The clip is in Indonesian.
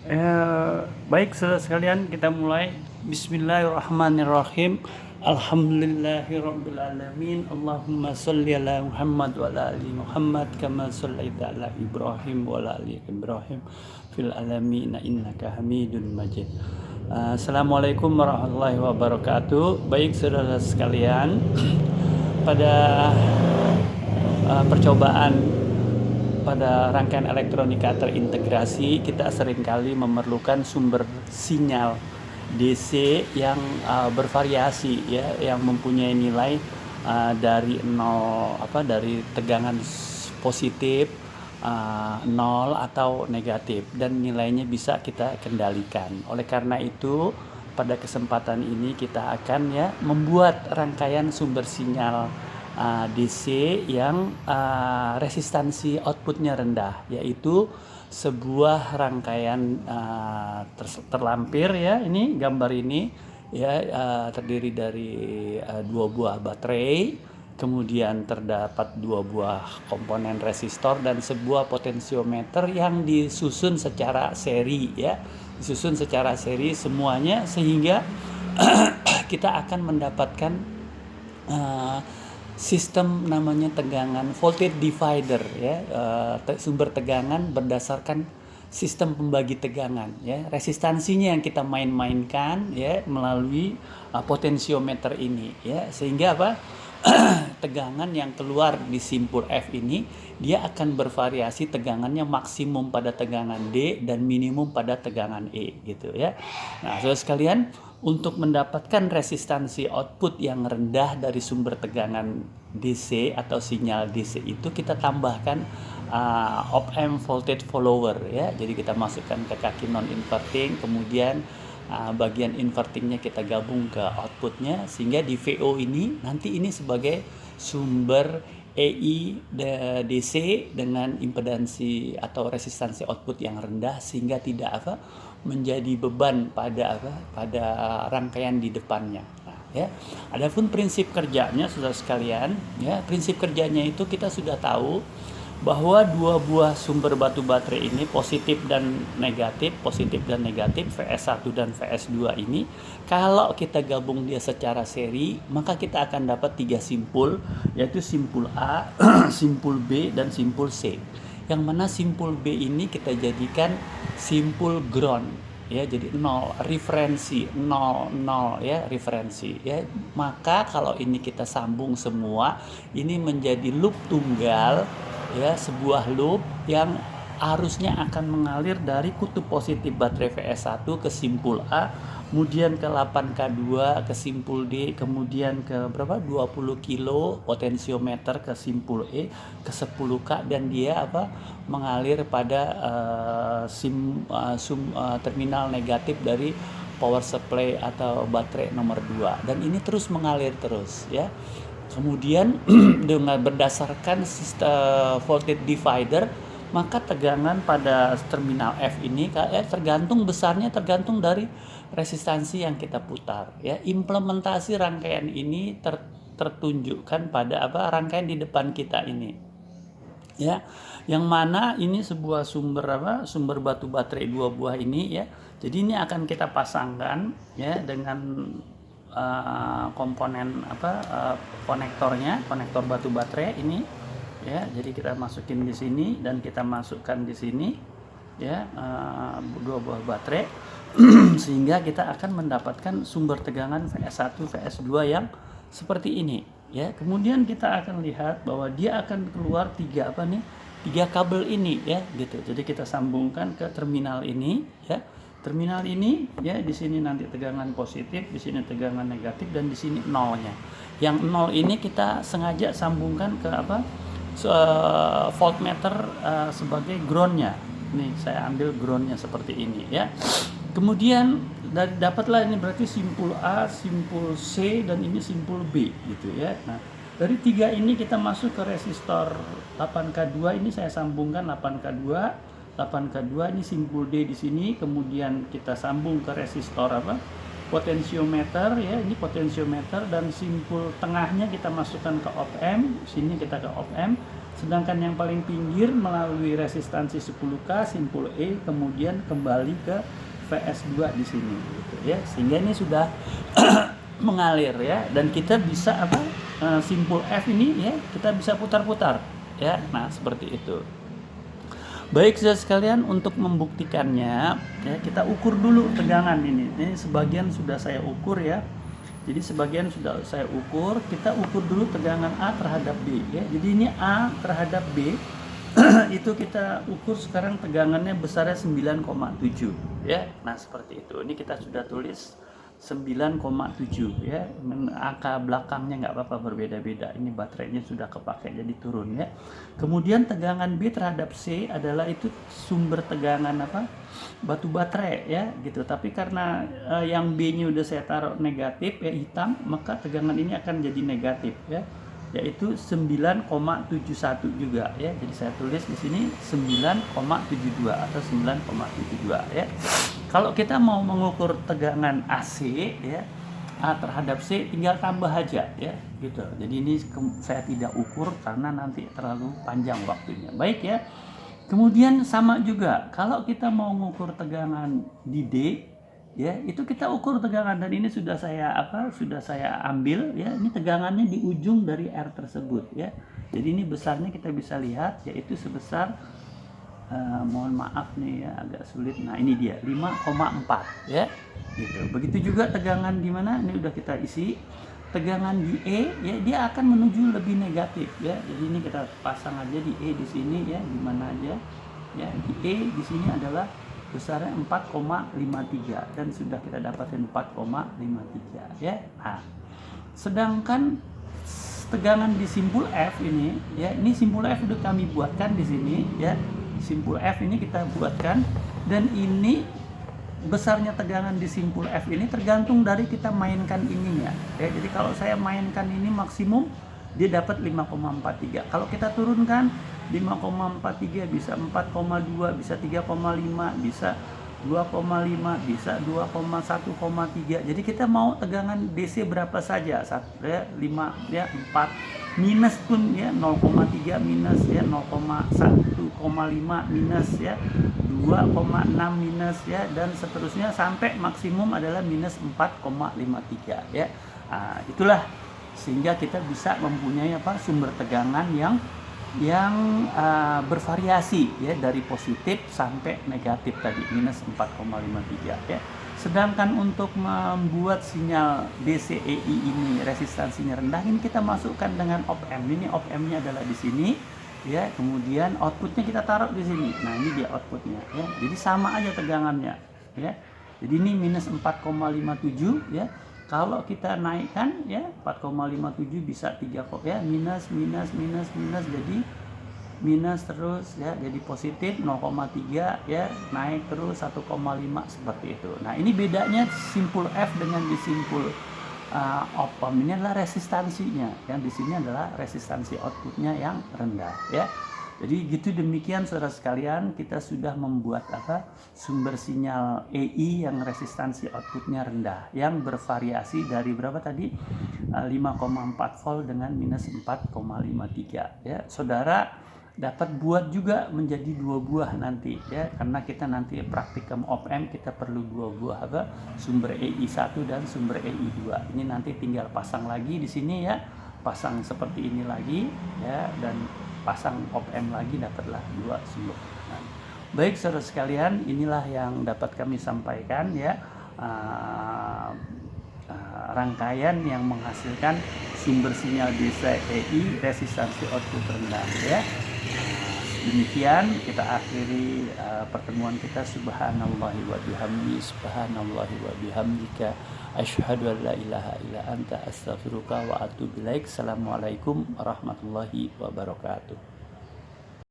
Baik, saudara sekalian, kita mulai. Bismillahirrahmanirrahim. Alhamdulillahirrabbilalamin. Allahumma salli ala Muhammad wa ala ali Muhammad kama sallaita ala Ibrahim wa ala ali Ibrahim fil alamin innaka Hamidun Majid. Assalamualaikum warahmatullahi wabarakatuh. Baik, saudara sekalian, pada percobaan pada rangkaian elektronika terintegrasi, kita seringkali memerlukan sumber sinyal DC yang bervariasi, ya, yang mempunyai nilai dari dari tegangan positif, nol atau negatif, dan nilainya bisa kita kendalikan. Oleh karena itu, pada kesempatan ini kita akan membuat rangkaian sumber sinyal DC yang resistansi outputnya rendah, yaitu sebuah rangkaian terlampir, ya. Ini gambar ini, ya, terdiri dari dua buah baterai, kemudian terdapat dua buah komponen resistor dan sebuah potensiometer yang disusun secara seri, ya, semuanya, sehingga kita akan mendapatkan sistem namanya tegangan voltage divider, ya, sumber tegangan berdasarkan sistem pembagi tegangan, ya. Resistansinya yang kita main-mainkan, ya, melalui potensiometer ini, ya, sehingga tegangan yang keluar di simpul F ini dia akan bervariasi, tegangannya maksimum pada tegangan D dan minimum pada tegangan E, gitu, ya. Nah, saudara sekalian, untuk mendapatkan resistansi output yang rendah dari sumber tegangan DC atau sinyal DC itu, kita tambahkan op-amp voltage follower, ya. Jadi kita masukkan ke kaki non inverting, kemudian bagian invertingnya kita gabung ke outputnya, sehingga di VO ini nanti ini sebagai sumber EI DC dengan impedansi atau resistansi output yang rendah, sehingga tidak menjadi beban pada rangkaian di depannya. Nah, ya. Adapun prinsip kerjanya, saudara sekalian, ya, prinsip kerjanya itu kita sudah tahu bahwa dua buah sumber batu baterai ini positif dan negatif, VS1 dan VS2 ini, kalau kita gabung dia secara seri, maka kita akan dapat 3 simpul, yaitu simpul A, simpul B, dan simpul C. Yang mana simpul B ini kita jadikan simpul ground, ya, jadi 0, referensi 0, ya, referensi, ya. Maka kalau ini kita sambung semua, ini menjadi loop tunggal, ya, sebuah loop yang arusnya akan mengalir dari kutub positif baterai VS1 ke simpul A, kemudian ke 8K2 ke simpul D, kemudian ke 20 kilo potensiometer ke simpul E, ke 10K, dan dia mengalir pada terminal negatif dari power supply atau baterai nomor 2, dan ini terus mengalir terus, ya. Kemudian dengan berdasarkan sistem voltage divider, maka tegangan pada terminal F ini tergantung besarnya, tergantung dari resistansi yang kita putar, ya. Implementasi rangkaian ini tertunjukkan pada rangkaian di depan kita ini, ya, yang mana ini sebuah sumber batu baterai dua buah ini, ya. Jadi ini akan kita pasangkan, ya, dengan komponen konektornya, konektor batu baterai ini, ya. Jadi kita masukin di sini dan kita masukkan di sini, ya, dua buah baterai sehingga kita akan mendapatkan sumber tegangan VS1, VS2 yang seperti ini, ya. Kemudian kita akan lihat bahwa dia akan keluar tiga kabel ini, ya, gitu. Jadi kita sambungkan ke terminal ini, ya. Terminal ini, ya, di sini nanti tegangan positif, di sini tegangan negatif, dan di sini nolnya. Yang nol ini kita sengaja sambungkan ke voltmeter sebagai groundnya. Nih saya ambil groundnya seperti ini, ya. Kemudian dapatlah ini berarti simpul A, simpul C, dan ini simpul B, gitu, ya. Nah, dari tiga ini kita masuk ke resistor 8K2, ini saya sambungkan 8K2 ini simpul D di sini, kemudian kita sambung ke resistor potensiometer, ya, ini potensiometer, dan simpul tengahnya kita masukkan ke op-amp, sini kita ke op-amp, Sedangkan yang paling pinggir melalui resistansi 10K simpul E kemudian kembali ke VS2 di sini gitu ya. Sehingga ini sudah mengalir ya, dan kita bisa simpul F ini ya kita bisa putar-putar ya. Nah, seperti itu. Baik saudara sekalian, untuk membuktikannya ya kita ukur dulu tegangan ini. Ini sebagian sudah saya ukur ya. Jadi sebagian sudah saya ukur, kita ukur dulu tegangan A terhadap B ya. Jadi ini A terhadap B itu kita ukur sekarang tegangannya besarnya 9,7 ya. Nah, seperti itu. Ini kita sudah tulis 9,7 ya. Angka belakangnya nggak apa-apa, berbeda-beda. Ini baterainya sudah kepakai jadi turun ya. Kemudian tegangan B terhadap C adalah itu sumber tegangan batu baterai ya gitu. Tapi karena yang B-nya udah saya taruh negatif ya, hitam, maka tegangan ini akan jadi negatif ya, yaitu 9,71 juga ya. Jadi saya tulis di sini 9,72 atau 9,72 ya. Kalau kita mau mengukur tegangan AC ya, A terhadap C, tinggal tambah aja ya gitu. Jadi ini saya tidak ukur karena nanti terlalu panjang waktunya. Baik ya. Kemudian sama juga kalau kita mau mengukur tegangan di D ya, itu kita ukur tegangan, dan ini sudah saya ambil ya. Ini tegangannya di ujung dari R tersebut ya. Jadi ini besarnya kita bisa lihat yaitu sebesar mohon maaf nih ya, agak sulit. Nah, ini dia 5,4 ya gitu. Begitu juga tegangan di mana, ini udah kita isi. Tegangan di E ya, dia akan menuju lebih negatif ya. Jadi ini kita pasang aja di E di sini ya, di mana aja ya. Di E di sini adalah besarnya 4,53 dan sudah kita dapatkan 4,53 ya. Nah, sedangkan tegangan di simpul F ini ya, ini simpul F udah kami buatkan di sini ya. Simpul F ini kita buatkan, dan ini besarnya tegangan di simpul F ini tergantung dari kita mainkan ininya ya. Jadi kalau saya mainkan ini maksimum dia dapat 5,43. Kalau kita turunkan 5,43 bisa 4,2, bisa 3,5, bisa 2,5, bisa 2,1,3. Jadi kita mau tegangan DC berapa saja, 5 ya, 4 minus pun ya, 0,3 minus ya, 0,1,5 minus ya, 2,6 minus ya, dan seterusnya sampai maksimum adalah minus 4,53 ya. Nah, itulah sehingga kita bisa mempunyai sumber tegangan yang bervariasi ya, dari positif sampai negatif tadi minus 4,53 ya. Sedangkan untuk membuat sinyal DCEI ini resistansinya rendah, ini kita masukkan dengan op-amp. Ini op-ampnya adalah di sini ya, kemudian outputnya kita taruh di sini. Nah, ini dia outputnya ya. Jadi sama aja tegangannya ya. Jadi ini minus 4,57 ya. Kalau kita naikkan ya 4,57 bisa 3 ya, minus jadi minus terus ya, jadi positif 0,3 ya, naik terus 1,5 seperti itu. Nah, ini bedanya simpul F dengan di simpul op-amp. Ini adalah resistansinya, yang di sini adalah resistansi outputnya yang rendah ya. Jadi gitu, demikian saudara sekalian, kita sudah membuat sumber sinyal EI yang resistansi outputnya rendah, yang bervariasi dari berapa tadi, 5,4 volt dengan minus 4,53 ya. Saudara dapat buat juga menjadi 2 buah nanti ya, karena kita nanti praktikum op-amp kita perlu 2 buah sumber EI1 dan sumber EI2. Ini nanti tinggal pasang lagi di sini ya, pasang seperti ini lagi ya, dan pasang op-amp lagi, dapatlah 2 sumber. Nah, baik saudara sekalian, inilah yang dapat kami sampaikan ya, rangkaian yang menghasilkan sumber sinyal DCEI resistansi output rendah ya. Demikian kita akhiri pertemuan kita. Subhanallahi wa bihamdi, subhanallahi wa bihamdika, asyhadu an la ilaha illa anta, astaghfiruka wa atubu ilaik. Assalamualaikum warahmatullahi wabarakatuh.